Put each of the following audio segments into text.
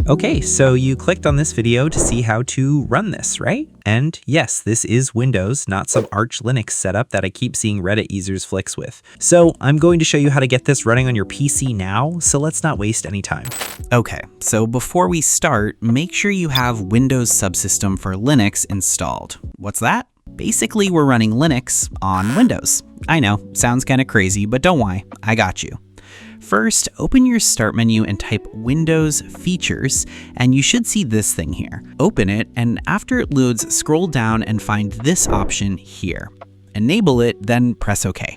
Okay, so you clicked on this video to see how to run this, right? And yes, this is Windows, not some Arch Linux setup that I keep seeing Reddit users flicks with. So I'm going to show you how to get this running on your PC now, so let's not waste any time. Okay, so before we start, make sure you have Windows Subsystem for Linux installed. What's that? Basically, we're running Linux on Windows. I know, sounds kind of crazy, but don't worry, I got you. First, open your Start menu and type Windows Features, and you should see this thing here. Open it, and after it loads, scroll down and find this option here. Enable it, then press OK.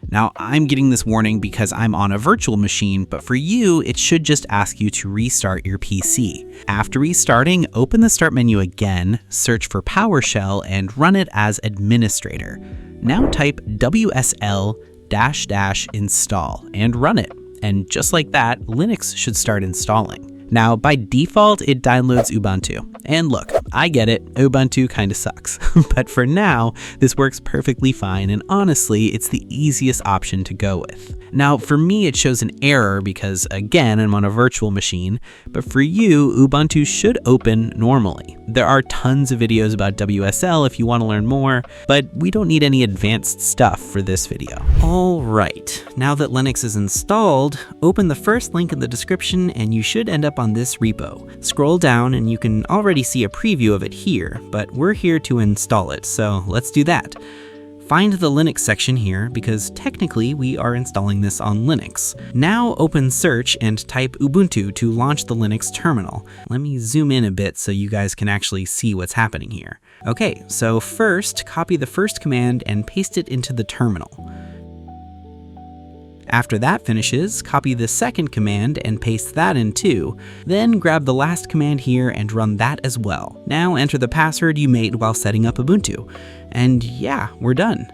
Now, I'm getting this warning because I'm on a virtual machine, but for you, it should just ask you to restart your PC. After restarting, open the Start menu again, search for PowerShell, and run it as administrator. Now type WSL --install and run it. And just like that, Linux should start installing. Now, by default, it downloads Ubuntu. And look, I get it, Ubuntu kinda sucks. But for now, this works perfectly fine, and honestly, it's the easiest option to go with. Now, for me, it shows an error because, again, I'm on a virtual machine, but for you, Ubuntu should open normally. There are tons of videos about WSL if you want to learn more, but we don't need any advanced stuff for this video. All right, now that Linux is installed, open the first link in the description and you should end up on this repo. Scroll down and you can already see a preview of it here, but we're here to install it, so let's do that. Find the Linux section here because technically we are installing this on Linux. Now open search and type Ubuntu to launch the Linux terminal. Let me zoom in a bit so you guys can actually see what's happening here. Okay, so first copy the first command and paste it into the terminal. After that finishes, copy the second command and paste that in too. Then grab the last command here and run that as well. Now enter the password you made while setting up Ubuntu. And yeah, we're done.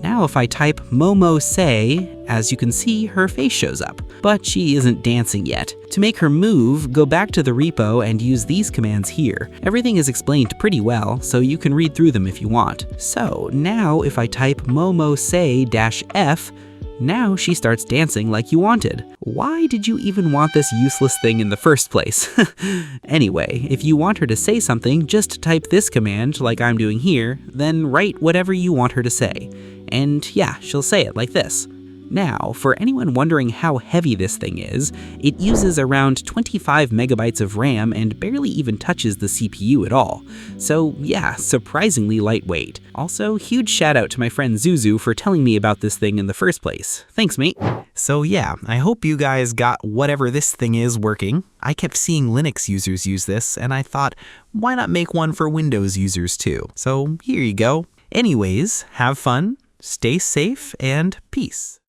Now if I type momoisay, as you can see, her face shows up, but she isn't dancing yet. To make her move, go back to the repo and use these commands here. Everything is explained pretty well, so you can read through them if you want. So now if I type momoisay-f, now she starts dancing like you wanted. Why did you even want this useless thing in the first place? Anyway, if you want her to say something, just type this command like I'm doing here, then write whatever you want her to say. And yeah, she'll say it like this. Now, for anyone wondering how heavy this thing is, it uses around 25 megabytes of RAM and barely even touches the CPU at all. So yeah, surprisingly lightweight. Also, huge shout out to my friend Zuzu for telling me about this thing in the first place. Thanks, mate. So yeah, I hope you guys got whatever this thing is working. I kept seeing Linux users use this, and I thought, why not make one for Windows users too? So here you go. Anyways, have fun, stay safe, and peace.